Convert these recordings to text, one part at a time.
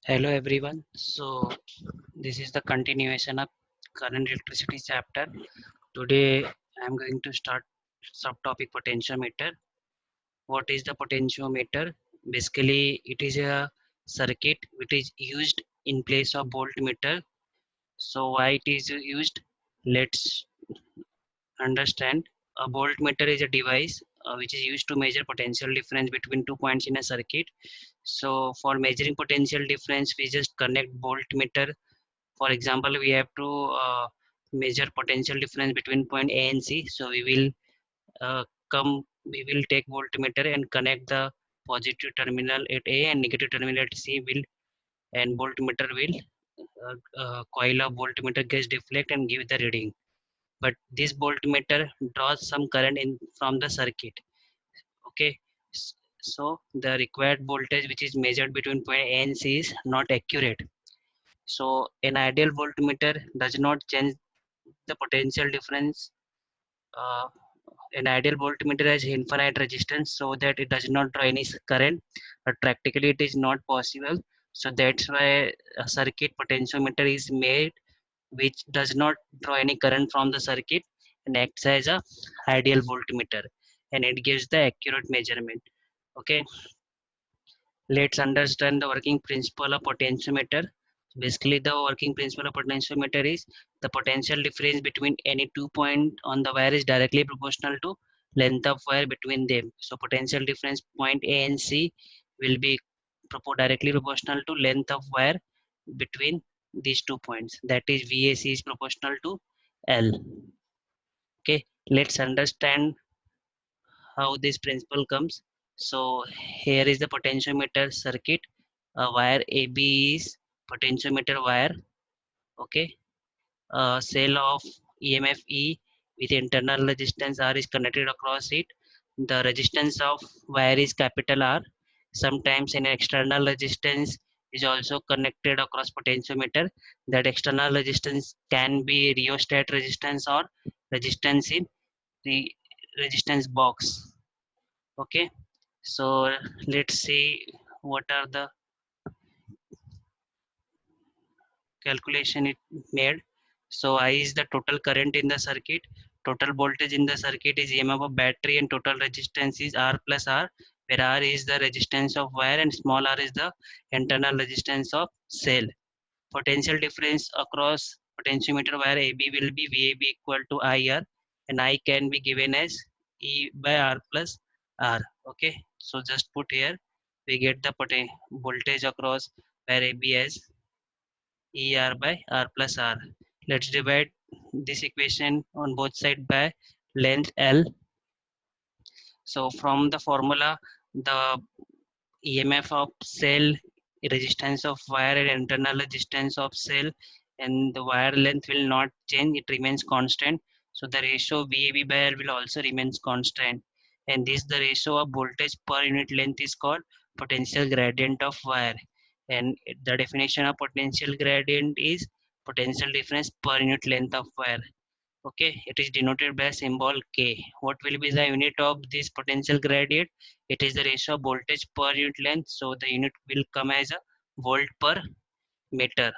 Hello everyone. So this is the continuation of current electricity chapter. Today I am going to start subtopic potentiometer. What is the potentiometer? Basically it is a circuit which is used in place of voltmeter. So why it is used? Let's understand. A voltmeter is a device which is used to measure potential difference between 2 points in a circuit. So for measuring potential difference we just connect voltmeter. For example, we have to measure potential difference between point A and C. So uh, we will take voltmeter and connect the positive terminal at A and negative terminal at C. And voltmeter will coil of voltmeter gets deflect and give the reading. But this voltmeter draws some current in from the circuit. Okay, so the required voltage which is measured between point A and C is not accurate. So an ideal voltmeter does not change the potential difference. uh, an ideal voltmeter has infinite resistance so that it does not draw any current, but practically it is not possible. So that's why a circuit potentiometer is made which does not draw any current from the circuit and acts as a ideal voltmeter, and it gives the accurate measurement. Okay, let's understand the working principle of potentiometer. Basically, the working principle of potentiometer is the potential difference between any 2 points on the wire is directly proportional to length of wire between them. So potential difference point A and C will be directly proportional to length of wire between these 2 points. That is VAC is proportional to L. Okay, let's understand how this principle comes. So here is the potentiometer circuit. Wire AB is potentiometer wire. Okay, cell of EMF E with internal resistance R is connected across it. The resistance of wire is capital R. Sometimes an external resistance is also connected across potentiometer. That external resistance can be rheostat resistance or resistance in the resistance box. Okay, so let's see what are the calculation it made. So I is the total current in the circuit, total voltage in the circuit is EMF of battery, and total resistance is R plus R, where R is the resistance of wire and small r is the internal resistance of cell. Potential difference across potentiometer wire AB will be VAB equal to IR, and I can be given as E by R plus R. Okay, so just put here we get the voltage across wire AB as ER by R plus R. Let's divide this equation on both sides by length L. So from the formula, the EMF of cell, resistance of wire, and internal resistance of cell, and the wire length will not change, it remains constant. So the ratio VAB by L will also remains constant. And this the ratio of voltage per unit length is called potential gradient of wire. And the definition of potential gradient is potential difference per unit length of wire. Okay, it is denoted by symbol K. What will be the unit of this potential gradient? It is the ratio of voltage per unit length. So the unit will come as a volt per meter.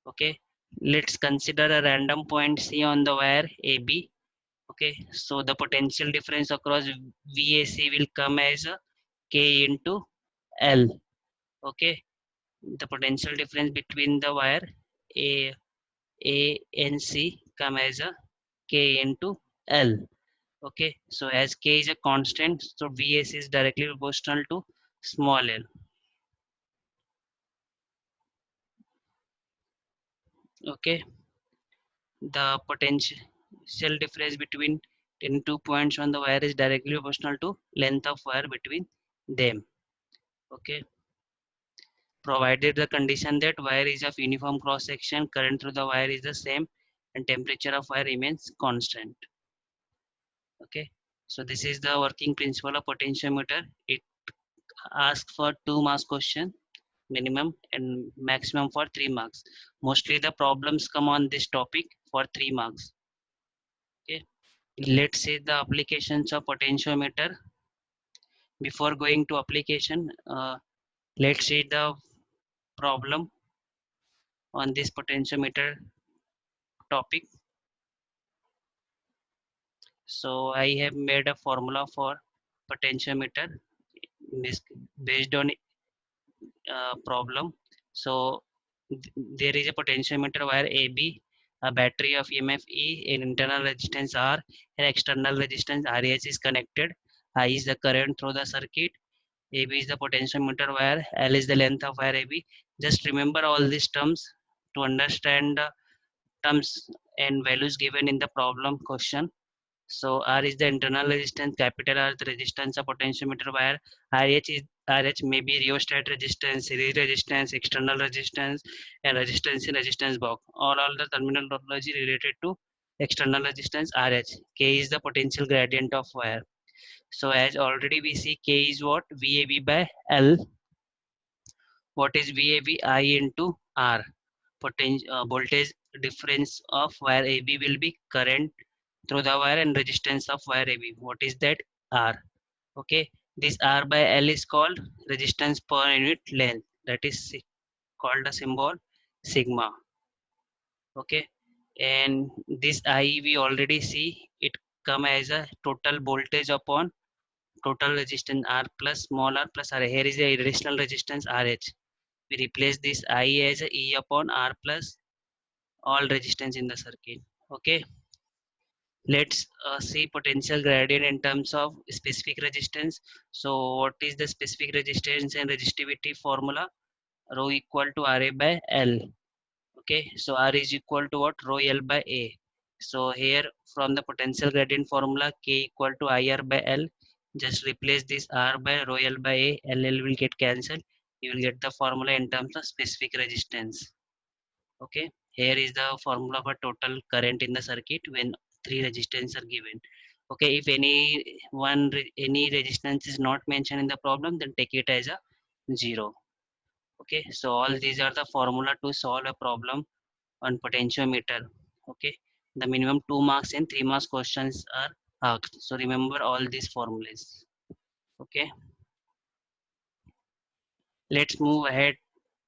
Okay, let's consider a random point C on the wire AB. Okay, so the potential difference across VAC will come as a K into L. Okay, the potential difference between the wire A, A and C come as a K into L. Okay, so as K is a constant, so VAC is directly proportional to small l. Okay, the potential difference between 2 points on the wire is directly proportional to length of wire between them. Okay, provided the condition that wire is of uniform cross section, current through the wire is the same, and temperature of wire remains constant. Okay, so this is the working principle of potentiometer. It asks for 2 marks question minimum and maximum for 3 marks. Mostly the problems come on this topic for 3 marks. Okay, let's see the applications of potentiometer. Before going to application, let's see the problem on this potentiometer topic. So I have made a formula for potentiometer based on problem. So there is a potentiometer wire AB, a battery of EMF E, an internal resistance R, and external resistance RH is connected. I is the current through the circuit. AB is the potentiometer wire. L is the length of wire AB. Just remember all these terms to understand the terms and values given in the problem question. So R is the internal resistance, capital R is the resistance of potentiometer wire. RH may be rheostat resistance, series resistance, external resistance, and resistance in resistance box. All the terminology related to external resistance RH. K is the potential gradient of wire. So as already we see, K is what? VAB by L. What is VAB? I into R. Voltage difference of wire AB will be current through the wire and resistance of wire AB. What is that? R. Okay. This R by L is called resistance per unit length. That is called a symbol sigma. Okay. And this I we already see it come as a total voltage upon total resistance R plus small r plus R. Here is the additional resistance RH. We replace this I as a E upon R plus all resistance in the circuit. Okay. Let's see potential gradient in terms of specific resistance. So what is the specific resistance and resistivity formula? Rho equal to Ra by L. Okay, so R is equal to what? Rho L by A. So here from the potential gradient formula, K equal to IR by L. Just replace this R by rho L by A. LL will get cancelled. You will get the formula in terms of specific resistance. Okay, here is the formula for total current in the circuit when three resistance are given. Okay, if any resistance is not mentioned in the problem, then take it as a 0. Okay, so all these are the formula to solve a problem on potentiometer. Okay, the minimum 2 marks and 3 marks questions are asked, so remember all these formulas. Okay, let's move ahead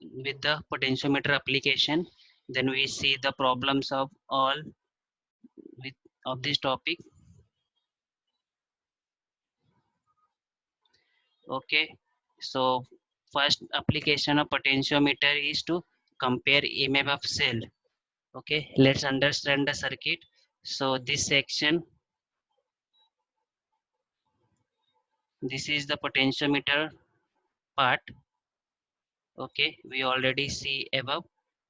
with the potentiometer application. Then we see the problems of all with of this topic. Okay, so first application of potentiometer is to compare EMF of cell. Okay, let's understand the circuit. So this is the potentiometer part. Okay, we already see above.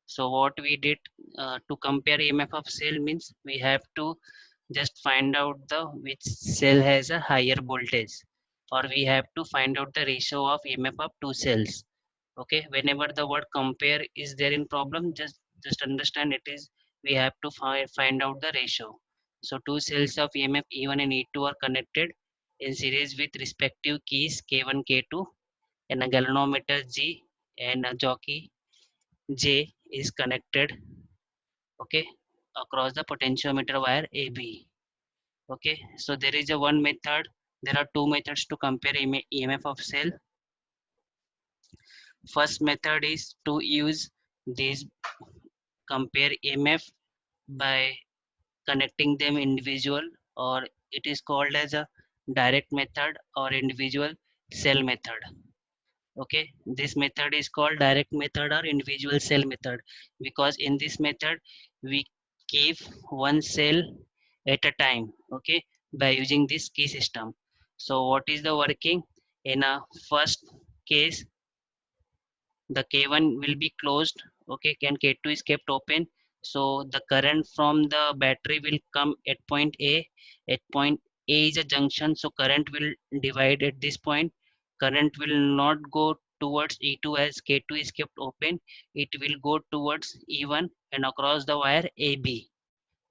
So what we did to compare EMF of cell means we have to just find out the which cell has a higher voltage, or we have to find out the ratio of EMF of two cells. Okay, whenever the word compare is there in problem, just understand it is we have to find out the ratio. So two cells of EMF E1 and E2 are connected in series with respective keys K1 K2, and a galvanometer G and a jockey J is connected, okay, across the potentiometer wire AB. Okay, so there is a one method. There are two methods to compare EMF of cell. First method is to use these compare EMF by connecting them individual, or it is called as a direct method or individual cell method. Okay, this method is called direct method or individual cell method, because in this method we keep one cell at a time, okay, by using this key system. So what is the working? In a first case, the K1 will be closed, okay, and K2 is kept open. So the current from the battery will come at point A. At point A is a junction, so current will divide at this point. Current will not go towards E2 as K2 is kept open. It will go towards E1 and across the wire AB.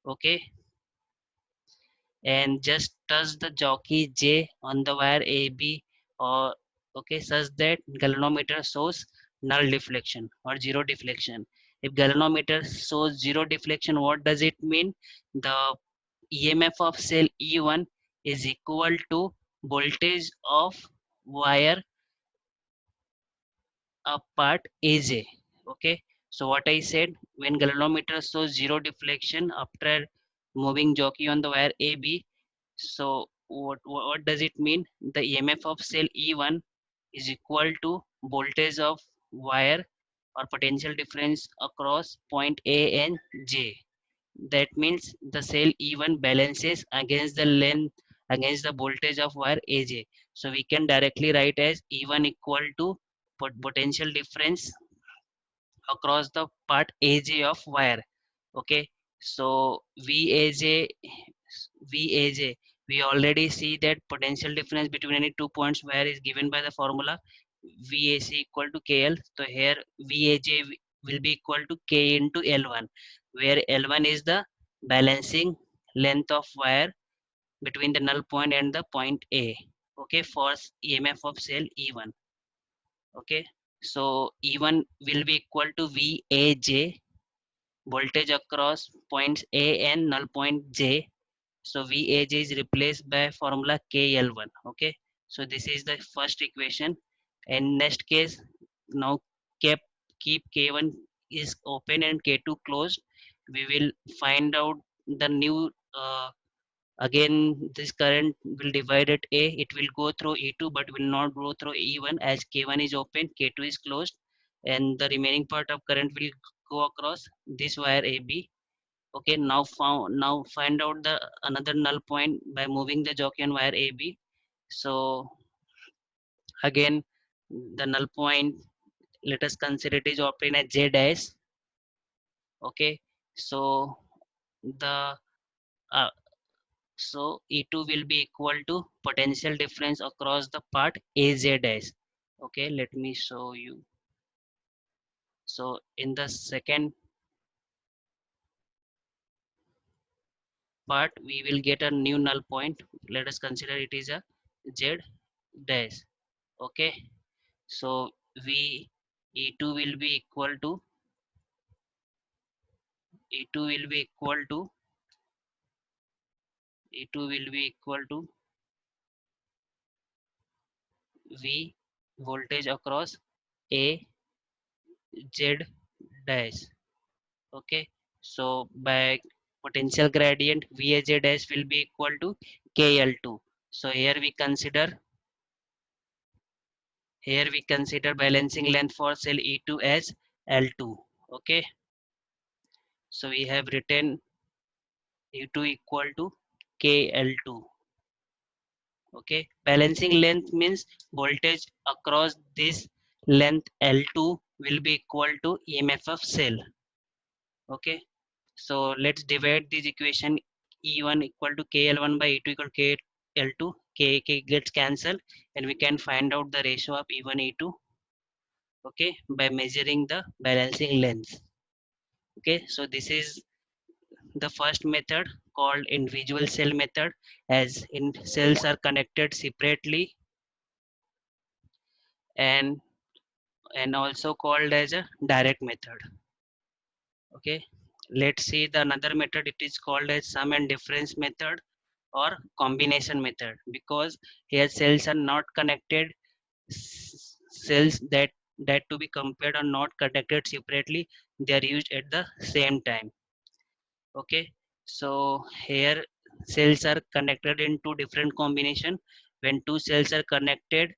Okay, and just touch the jockey J on the wire AB, or okay, such that galvanometer shows null deflection or zero deflection. If galvanometer shows zero deflection, what does it mean? The EMF of cell E1 is equal to voltage of wire of part AJ. Okay, so what I said, when galvanometer shows zero deflection after moving jockey on the wire AB, so what does it mean? The EMF of cell E1 is equal to voltage of wire or potential difference across point A and J. That means the cell E1 balances against the length, against the voltage of wire AJ. So we can directly write as E1 equal to potential difference across the part AJ of wire. Okay, so VAJ, we already see that potential difference between any 2 points wire is given by the formula VAC equal to KL. So here VAJ will be equal to K into L1, where L1 is the balancing length of wire between the null point and the point A. Okay, for EMF of cell E1. Okay, so E1 will be equal to VAJ, voltage across points A and null point J. So VAJ is replaced by formula KL1. Okay, so this is the first equation. And next case, now keep keep K1 is open and K2 closed. We will find out the new again this current will divide at A. It will go through E2 but will not go through E1 as K1 is open, K2 is closed, and the remaining part of current will go across this wire AB. Okay, now find out the another null point by moving the jockey on wire AB. So again the null point, let us consider it is open at J dash. Okay, so the uh, so E2 will be equal to potential difference across the part AJ dash. Okay, let me show you. So in the second part we will get a new null point. Let us consider it is a Z dash. Okay, so V E2 will be equal to E2 will be equal to E2 will be equal to V voltage across A Z dash. Okay, so by potential gradient Vaz dash will be equal to KL2. So here we consider balancing length for cell E2 as L2. Okay, so we have written E2 equal to KL2. Okay, balancing length means voltage across this length L2 will be equal to EMF of cell. Okay, so let's divide this equation. E1 equal to KL1 by E2 equal to KL2. K gets cancelled and we can find out the ratio of E1 E2. Okay, by measuring the balancing length. Okay, so this is the first method called individual cell method, as in cells are connected separately, and also called as a direct method. Okay, let's see the another method. It is called as sum and difference method or combination method, because here cells are not connected. Cells that to be compared are not connected separately, they are used at the same time. Okay, so here cells are connected in two different combination. When two cells are connected,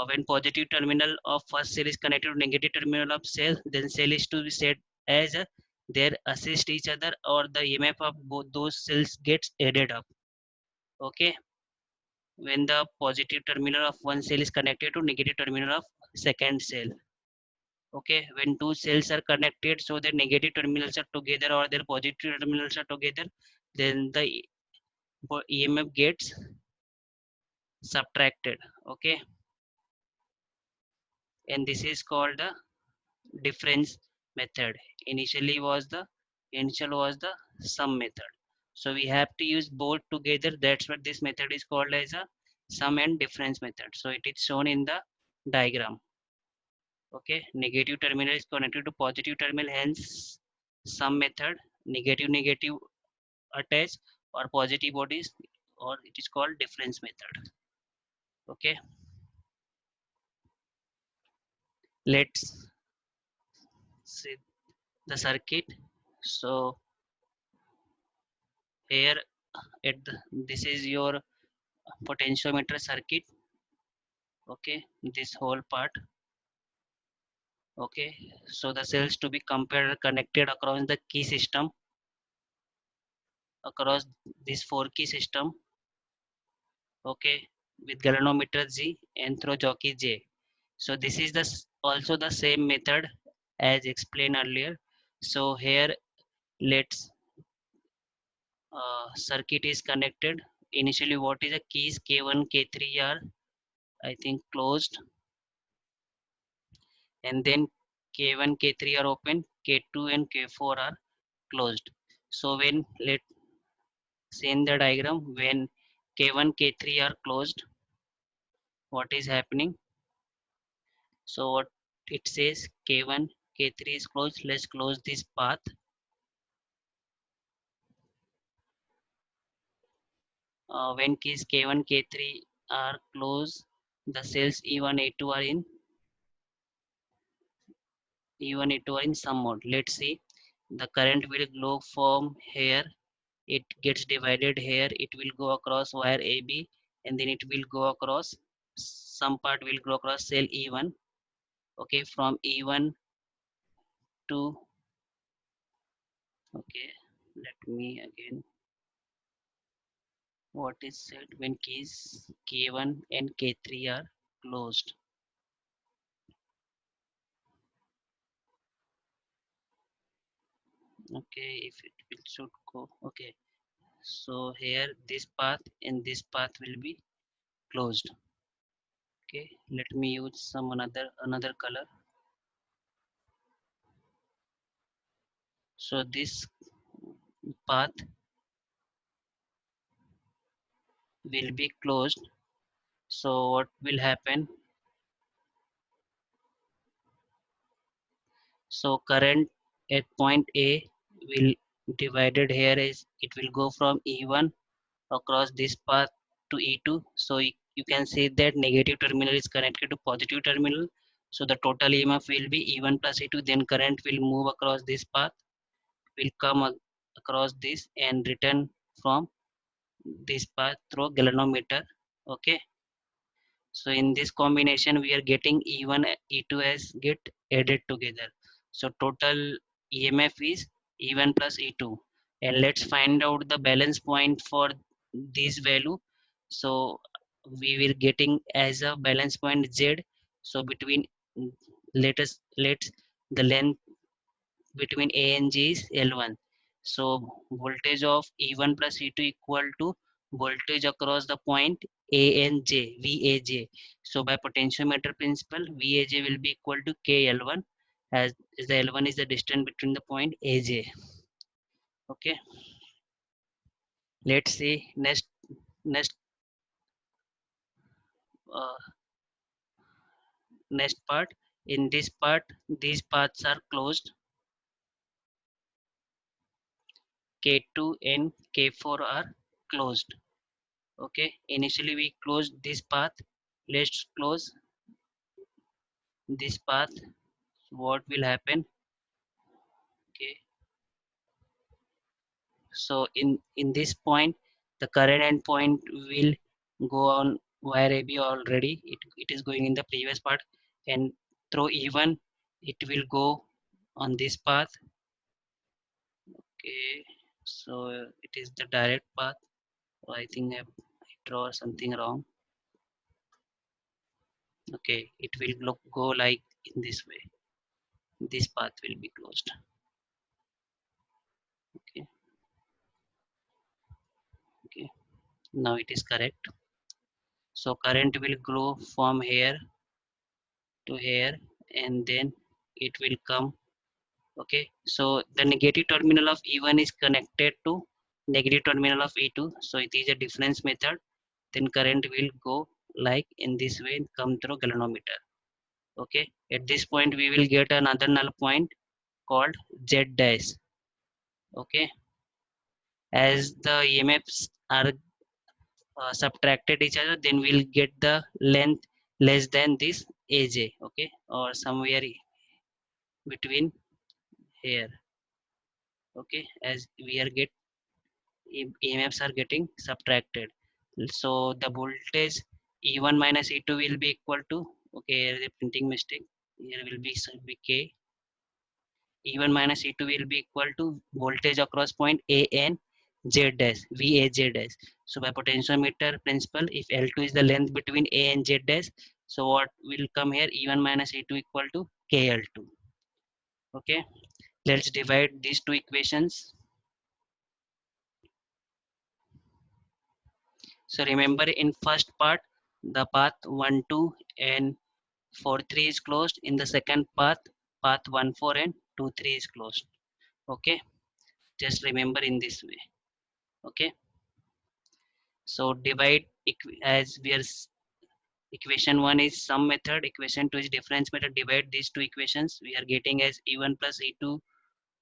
when positive terminal of first cell is connected to negative terminal of cell, then cell is to be said as a, they assist each other, or the EMF of both those cells gets added up. Okay, when the positive terminal of one cell is connected to negative terminal of second cell. Okay, when two cells are connected, so their negative terminals are together or their positive terminals are together, then the EMF gets subtracted. Okay, and this is called the difference method. Initial was the sum method. So we have to use both together. That's what this method is called as a sum and difference method. So it is shown in the diagram. Okay, negative terminal is connected to positive terminal, hence sum method. Negative attach, or positive bodies, or it is called difference method. Okay, let's see the circuit. So here this is your potentiometer circuit. Okay, this whole part. Okay, so the cells to be compared connected across the key system, across this 4 key system. Okay, with galvanometer G and through jockey J. So this is also the same method as explained earlier. So here let's circuit is connected. Initially, what is the keys K1, K3 are I think closed, and then K1, K3 are open, K2 and K4 are closed. So when let's see in the diagram, when K1, K3 are closed, what is happening? So what it says K1, K3 is closed. Let's close this path. When keys K1, K3 are closed, the cells E1, A2 are in E1, A2 are in some mode. Let's see. The current will flow from here. It gets divided here. It will go across wire AB, and then it will go across. Some part will go across cell E1. Okay, from E1 to okay. Let me again. What is said when keys K1 and K3 are closed? Okay, if it will should go. Okay, so here this path and this path will be closed. Okay, let me use some another color. So this path will be closed. So what will happen? So current at point A will divided here is it will go from E1 across this path to E2. So you can say that negative terminal is connected to positive terminal. So the total EMF will be E1 plus E2. Then current will move across this path, will come across this and return from this path through galvanometer. Okay, so in this combination we are getting E1 E2 as get added together. So total EMF is E1 plus E2, and let's find out the balance point for this value. So we will getting as a balance point Z. So between let's the length between A and G is L1. So voltage of E1 plus E2 equal to voltage across the point A and J, VAJ. So by potentiometer principle, VAJ will be equal to KL1 as the L1 is the distance between the point AJ. Okay. Let's see next uh, next part. In this part, these paths are closed. K2 and K4 are closed. Okay, initially we closed this path. Let's close this path. What will happen? Okay, so in this point the current end point will go on wire AB already. It is going in the previous part, and through E1 it will go on this path. Okay, so it is the direct path. So I think I draw something wrong. Okay, it will go like in this way. This path will be closed. Okay, okay, now it is correct. So current will grow from here to here, and then it will come. Okay, so the negative terminal of E1 is connected to negative terminal of E2. So it is a difference method. Then current will go like in this way and come through galvanometer. Okay, at this point we will get another null point called Z dash. Okay, as the EMFs are subtracted each other, then we'll get the length less than this AJ. Okay, or somewhere between here. Okay, as we are get EMFs are getting subtracted. So the voltage E1 minus E2 will be equal to, okay, here is a printing mistake. Here will be should be K. E1 minus E2 will be equal to voltage across point A and Z dash, VAZ dash. So by potentiometer principle, if L2 is the length between A and Z dash, so what will come here? E1 minus E2 equal to KL2. Okay, let's divide these two equations. So remember in first part, the path 1, 2 and 4, 3 is closed. In the second path, path 1, 4 and 2, 3 is closed. Okay, just remember in this way. Okay, so divide as we are equation 1 is sum method, equation 2 is difference method. Divide these two equations. We are getting as E1 plus E2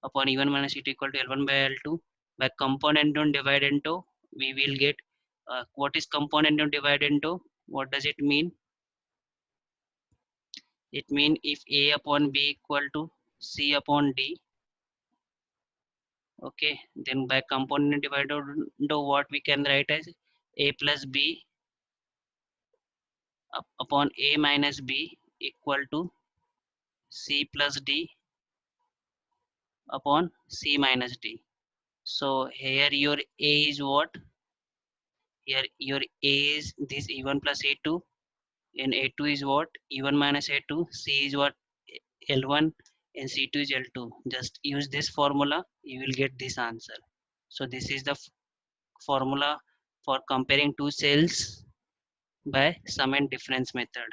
upon E1 minus E2 equal to L1 by L2. By component don't divide into, we will get what is component don't divide into? What does it mean? It means if A upon B equal to C upon D, okay, then by component divided into what we can write as A plus B upon A minus B equal to C plus D upon C minus D. So here your A is what? Here your A is this E1 plus A2 and A2 is what? E1 minus A2, C is what? L1 and C2 is L2. Just use this formula, you will get this answer. So this is the formula for comparing two cells by sum and difference method.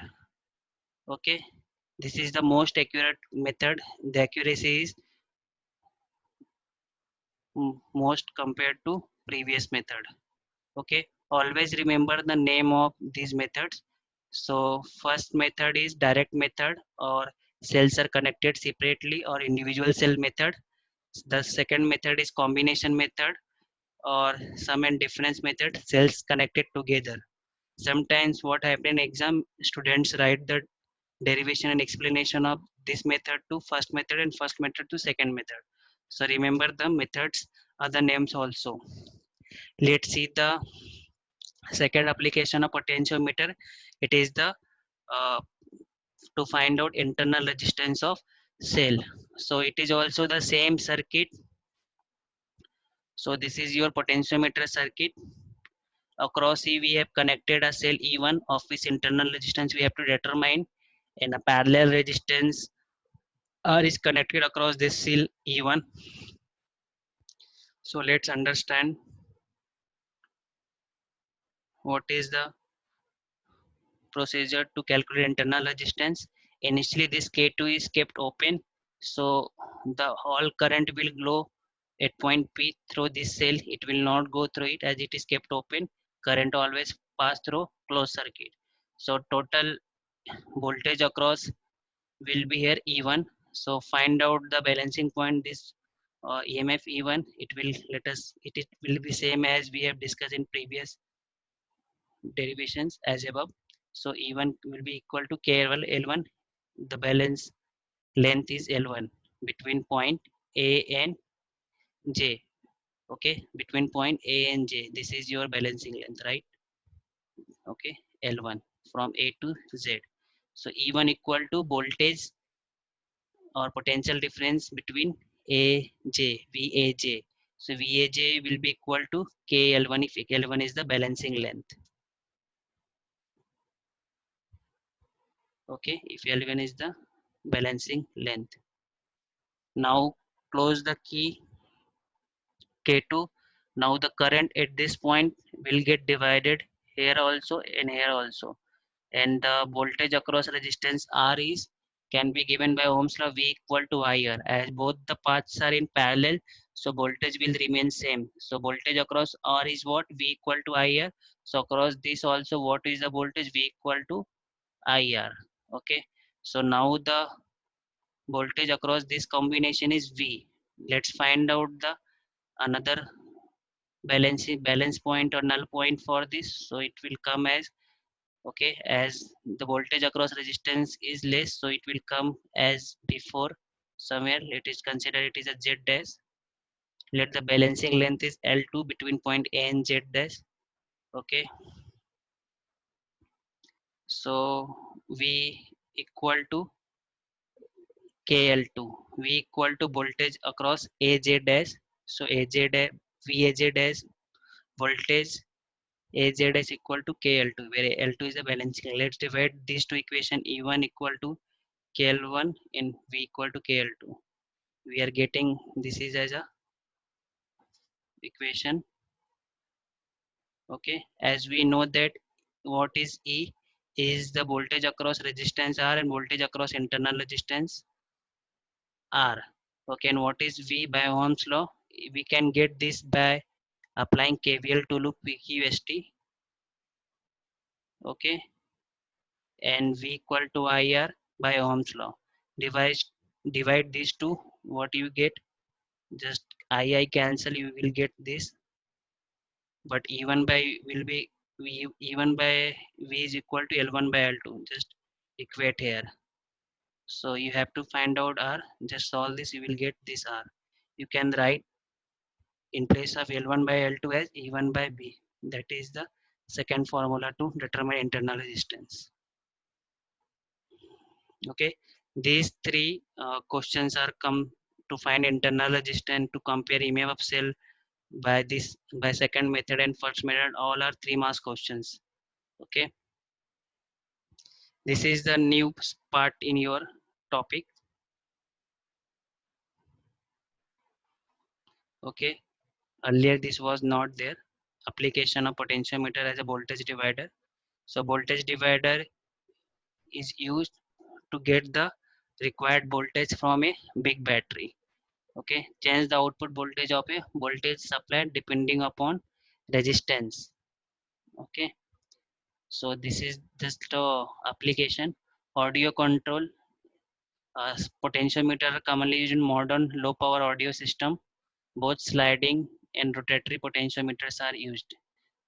Okay, this is the most accurate method. The accuracy is most compared to previous method. Okay, always remember the name of these methods. So first method is direct method, or cells are connected separately, or individual cell method. The second method is combination method, or sum and difference method, cells connected together. Sometimes what happen in exam, students write the derivation and explanation of this method to first method and first method to second method. So remember the methods, other names also. Let's see the second application of potentiometer. It is the uh, to find out internal resistance of cell. So it is also the same circuit. So this is your potentiometer circuit. Across C we have connected a cell E1 of its internal resistance we have to determine, and a parallel resistance R is connected across this cell E1. So let's understand what is the procedure to calculate internal resistance. Initially this K2 is kept open, so the all current will flow at point P through this cell. It will not go through it as it is kept open. Current always pass through closed circuit. So total voltage across will be here E1. So find out the balancing point, this EMF E1. It will let us, it will be same as we have discussed in previous derivations as above. So E1 will be equal to KL1. The balance length is L1 between point A and J. Okay, between point A and J. This is your balancing length, right? Okay, L1 from A to Z. So E1 equal to voltage or potential difference between VAJ. So VAJ will be equal to KL1 if L1 is the balancing length. Okay, if L1 is the balancing length. Now close the key K2. Now the current at this point will get divided here also and here also. And the voltage across resistance R is can be given by Ohm's law V equal to IR. As both the paths are in parallel, so voltage will remain same. So voltage across R is what? V equal to IR. So across this also, what is the voltage? V equal to IR. Okay. So now the voltage across this combination is V. Let's find out the another balance point or null point for this. So it will come as, okay, as the voltage across resistance is less, so it will come as before. somewhere. Let us consider it is a Z dash. Let the balancing length is L2 between point A and Z dash. Okay, so V equal to KL2. V equal to voltage across AJ dash. So AJ dash, VAJ dash voltage AZ is equal to KL2, where L2 is the balancing. Let's divide these two equation. E1 equal to KL1 and V equal to KL2. We are getting this is as a equation. Okay, as we know that what is E is the voltage across resistance R and voltage across internal resistance R. Okay, and what is V by Ohm's law? We can get this by applying KVL to loop PQST. Okay, and V equal to IR by Ohm's law. Divide divide these two. What you get? Just I cancel. You will get this. But E1 by will be E1 by V is equal to L1 by L2. Just equate here. So you have to find out R. Just solve this. You will get this R. You can write in place of L1 by L2 as E1 by B. That is the second formula to determine internal resistance. Okay, these three questions are come to find internal resistance, to compare EMF of cell by this by second method and first method. All are 3 marks questions. Okay, this is the new part in your topic. Okay, earlier this was not there. Application of potentiometer as a voltage divider. So voltage divider is used to get the required voltage from a big battery. Okay, change the output voltage of a voltage supply depending upon resistance. Okay, so this is just application. Audio control, potentiometer are commonly used in modern low power audio system. Both sliding and rotatory potentiometers are used,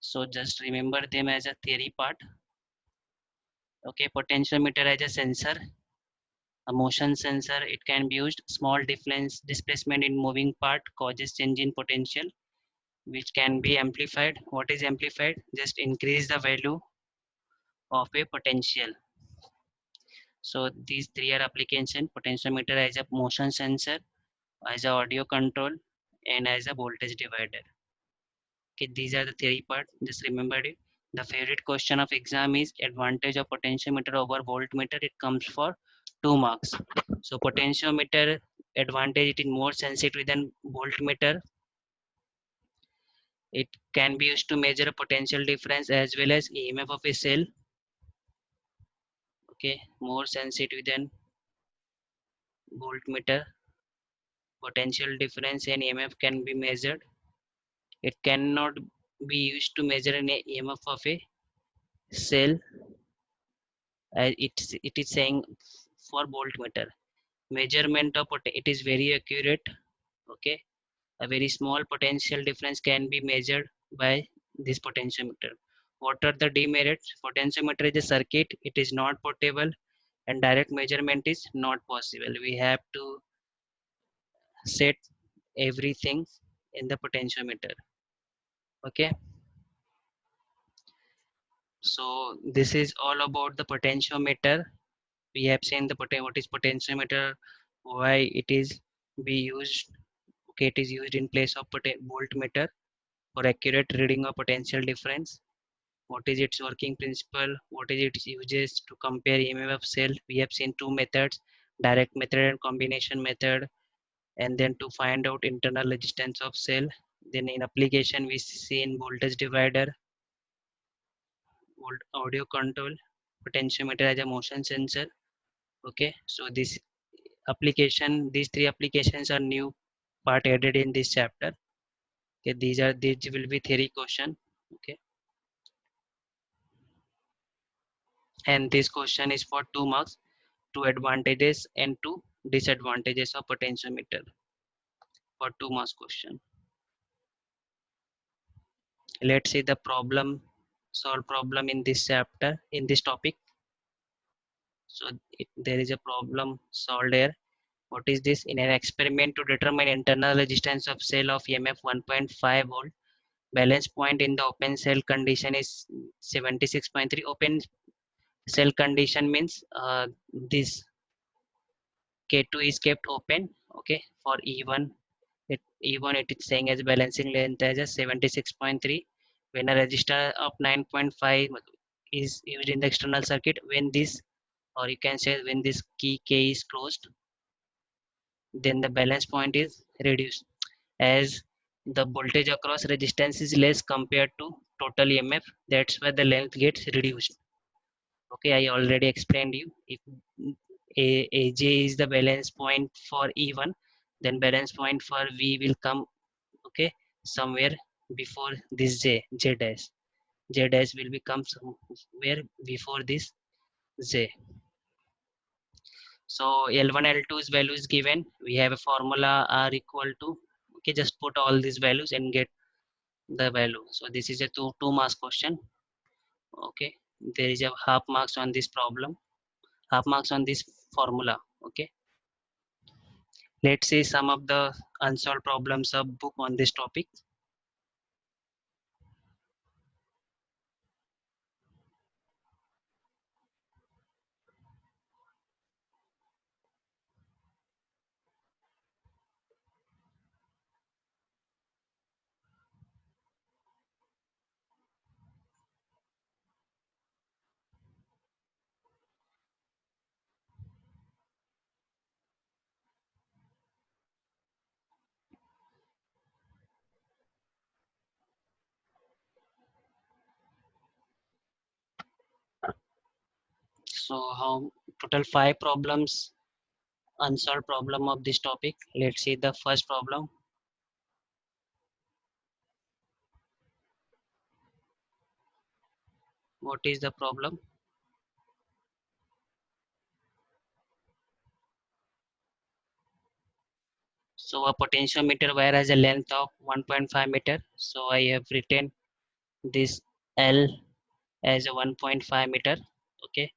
so just remember them as a theory part. Okay, potentiometer as a sensor, a motion sensor. It can be used. Small difference displacement in moving part causes change in potential, which can be amplified. What is amplified? Just increase the value of a potential. So these three are application: potentiometer as a motion sensor, as a audio control, and as a voltage divider. Okay, these are the theory part. Just remember it. The favorite question of exam is advantage of potentiometer over voltmeter. It comes for 2 marks. So potentiometer advantage, it is more sensitive than voltmeter. It can be used to measure a potential difference as well as EMF of a cell. Okay, more sensitive than voltmeter. Potential difference and EMF can be measured. It cannot be used to measure an EMF of a cell. It is saying for voltmeter. Measurement of it is very accurate. Okay, a very small potential difference can be measured by this potentiometer. What are the demerits? Potentiometer is a circuit. It is not portable and direct measurement is not possible. We have to set everything in the potentiometer. Okay, so this is all about the potentiometer. We have seen the what is potentiometer, why it is be used. Okay, it is used in place of voltmeter for accurate reading of potential difference. What is its working principle? What is its uses to compare EMF of cell? We have seen 2 methods: direct method and combination method. And then to find out internal resistance of cell. Then in application we see in voltage divider, audio control, potentiometer as a motion sensor. Okay, so this application, these 3 applications are new part added in this chapter. Okay, these will be theory question. Okay, and this question is for 2 marks: 2 advantages and 2 disadvantages of potentiometer, for 2 marks question. Let's see the problem, solve problem in this chapter, in this topic. So there is a problem solved here. What is this? In an experiment to determine internal resistance of cell of EMF 1.5 volt, balance point in the open cell condition is 76.3. Open cell condition means this K2 is kept open. Okay, for E1, it is saying as balancing length as a 76.3. When a resistor of 9.5 is used in the external circuit, when this, or you can say when this key K is closed, then the balance point is reduced as the voltage across resistance is less compared to total EMF. That's why the length gets reduced. Okay, I already explained you. If AJ is the balance point for E1, then balance point for V will come, okay, somewhere before this J dash. J dash will become somewhere before this J. So L1, L2's value is given. We have a formula R equal to, okay, just put all these values and get the value. So this is a two marks question. Okay, there is a half marks on this problem, half marks on this formula. Okay, let's see some of the unsolved problems of book on this topic. So how total 5 problems, unsolved problem of this topic. Let's see the first problem. What is the problem? So a potentiometer wire has a length of 1.5 meter. So I have written this L as a 1.5 meter. Okay,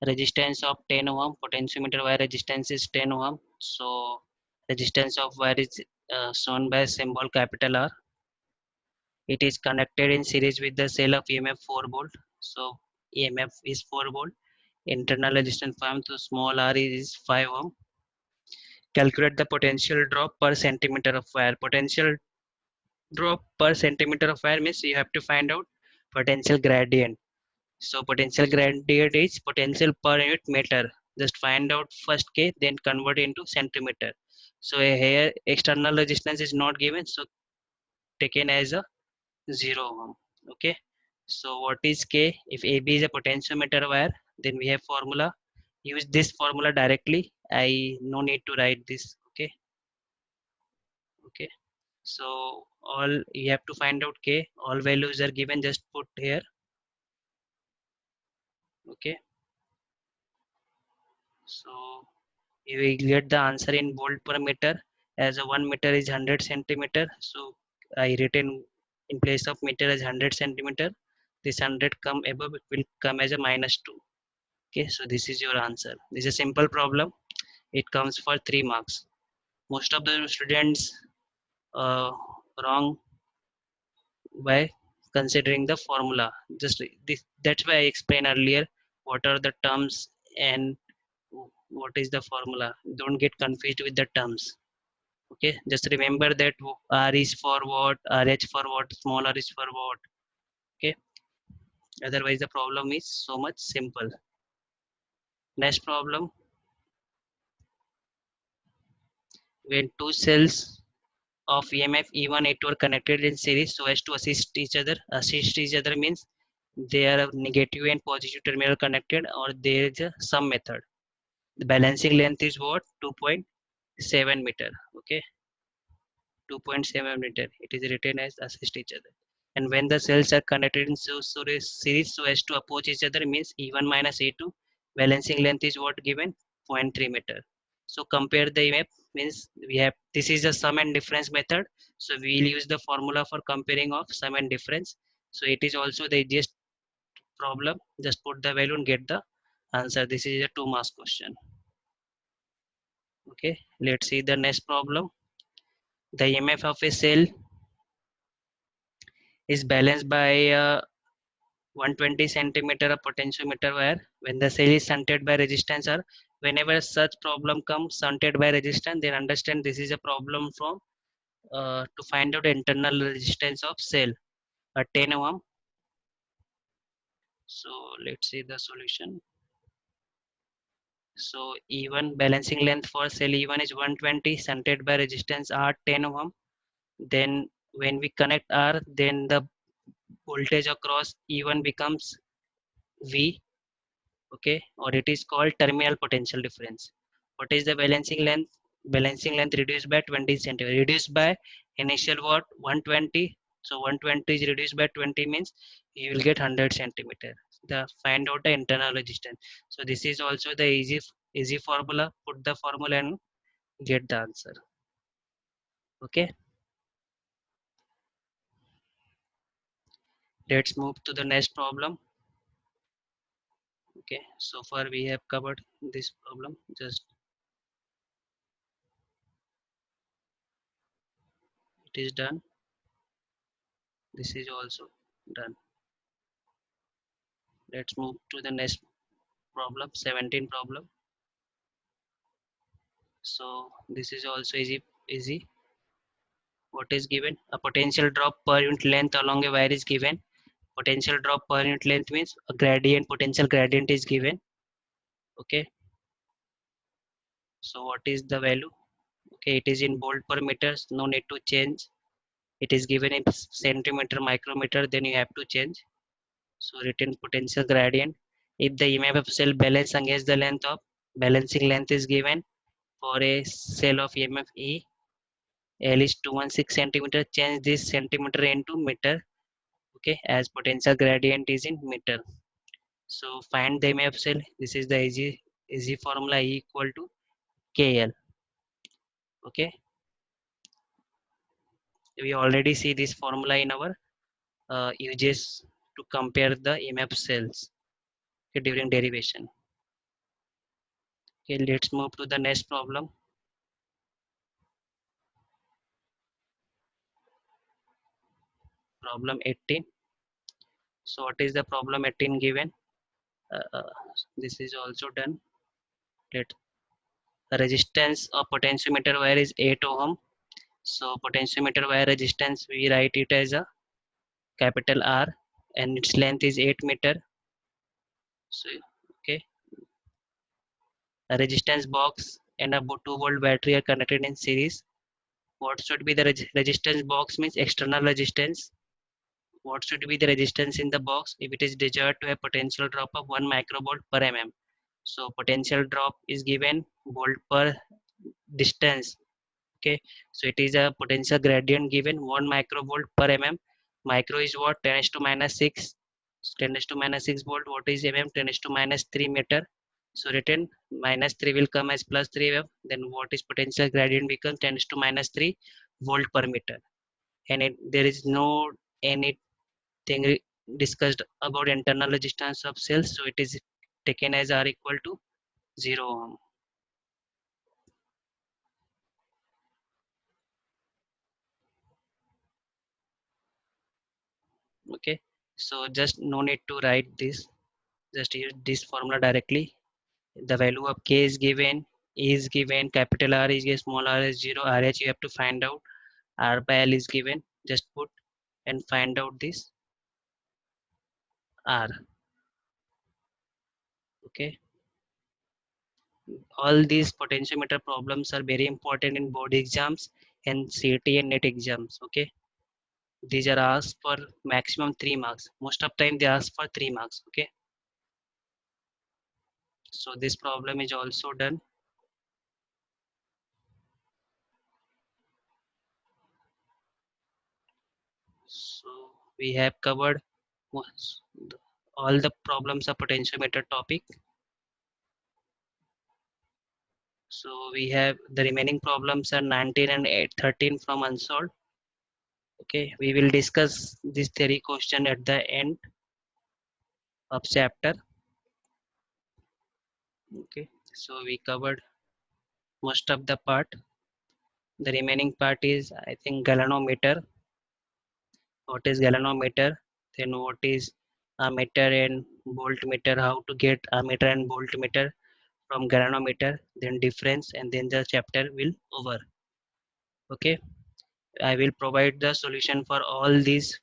resistance of 10 ohm, potentiometer wire resistance is 10 ohm. So resistance of wire is shown by symbol capital R. It is connected in series with the cell of EMF 4 volt. So EMF is 4 volt. Internal resistance formed to small r is 5 ohm. Calculate the potential drop per centimeter of wire. Potential drop per centimeter of wire means you have to find out potential gradient. So potential gradient is potential per unit meter. Just find out first K, then convert into centimeter. So here external resistance is not given, so taken as a 0 ohm. Okay. So what is K? If AB is a potentiometer wire, then we have formula. Use this formula directly. I no need to write this. Okay. Okay. So all you have to find out K. All values are given. Just put here. Okay. So you will get the answer in volt per meter, as a 1 meter is 100 centimeter. So I written in place of meter as 100 centimeter. This 100 come above, it will come as a -2. Okay, so this is your answer. This is a simple problem. It comes for 3 marks. Most of the students uh, wrong by considering the formula. Just this, that's why I explained earlier what are the terms and what is the formula. Don't get confused with the terms. Okay, just remember that R is for what, RH for what, small r is for what. Okay, otherwise the problem is so much simple. Next problem, when two cells of EMF E1 E2 are connected in series so as to assist each other. Assist each other means they are negative and positive terminal connected, or there is a some method. The balancing length is what, 2.7 meter. Okay, 2.7 meter. It is written as assist each other. And when the cells are connected in series so as to approach each other means E1 minus E2, balancing length is what given, 0.3 meter. So compare the EMF means we have, this is the sum and difference method. So we will use the formula for comparing of sum and difference. So it is also the easiest problem. Just put the value and get the answer. This is a 2 marks question. Okay, let's see the next problem. The EMF of a cell is balanced by 120 centimeter of potentiometer wire when the cell is shunted by resistance, or whenever such problem comes shunted by resistance, then understand this is a problem from to find out internal resistance of cell at 10 ohm. So let's see the solution. So E1 balancing length for cell E1 is 120 shunted by resistance R 10 ohm. Then when we connect R, then the voltage across E1 becomes V, okay, or it is called terminal potential difference. What is the balancing length? Balancing length reduced by 20 centimeter, reduced by initial what 120. So 120 is reduced by 20 means you will get 100 centimeter. The find out the internal resistance. So this is also the easy formula. Put the formula and get the answer. Okay, let's move to the next problem. Okay, so far we have covered this problem. Just it is done. This is also done. Let's move to the next problem, 17 problem. So this is also easy. What is given? A potential drop per unit length along a wire is given. Potential drop per unit length means a gradient, potential gradient is given. Okay, so what is the value? Okay, it is in volt per meters, no need to change. It is given in centimeter micrometer, then you have to change. So written potential gradient. If the EMF of cell balance against the length of balancing length is given for a cell of EMF E, L is 216 centimeter, change this centimeter into meter, okay, as potential gradient is in meter. So find the EMF cell. This is the easy formula, E equal to KL. Okay, we already see this formula in our uses to compare the EMF cells, okay, during derivation. Okay, let's move to the next problem. Problem 18. So what is the problem 18 given? This is also done. Let the resistance of potentiometer wire is 8 ohm. So potentiometer wire resistance we write it as a capital R, and its length is 8 meter. So okay, a resistance box and a 2-volt battery are connected in series. What should be the resistance box means external resistance. What should be the resistance in the box if it is desired to have potential drop of 1 microvolt per mm? So potential drop is given volt per distance. Okay, so it is a potential gradient given 1 microvolt per mm. Micro is what? 10 to minus 6. 10 to minus 6 volt. What is mm? 10 to minus 3 meter. So written minus 3 will come as plus 3 wave. Then what is potential gradient becomes 10 to minus 3 volt per meter. And there is no anything discussed about internal resistance of cells. So it is taken as R equal to 0 ohm. Okay, so just no need to write this, just use this formula directly. The value of K is given, E is given, capital R is given, small r is 0, RH you have to find out, R by L is given, just put and find out this R. Okay, all these potentiometer problems are very important in board exams and CT and NET exams. Okay, these are asked for maximum 3 marks. Most of time they ask for 3 marks. Okay, so this problem is also done. So we have covered all the problems of potentiometer topic. So we have the remaining problems are 19 and 13 from unsolved. Okay, we will discuss this theory question at the end of chapter. Okay, so we covered most of the part. The remaining part is, I think, galvanometer. What is galvanometer? Then what is ammeter and voltmeter? How to get ammeter and voltmeter from galvanometer? Then difference, and then the chapter will over. Okay, I will provide the solution for all these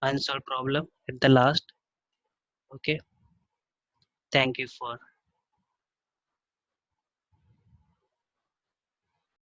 unsolved problem at the last. Okay, thank you for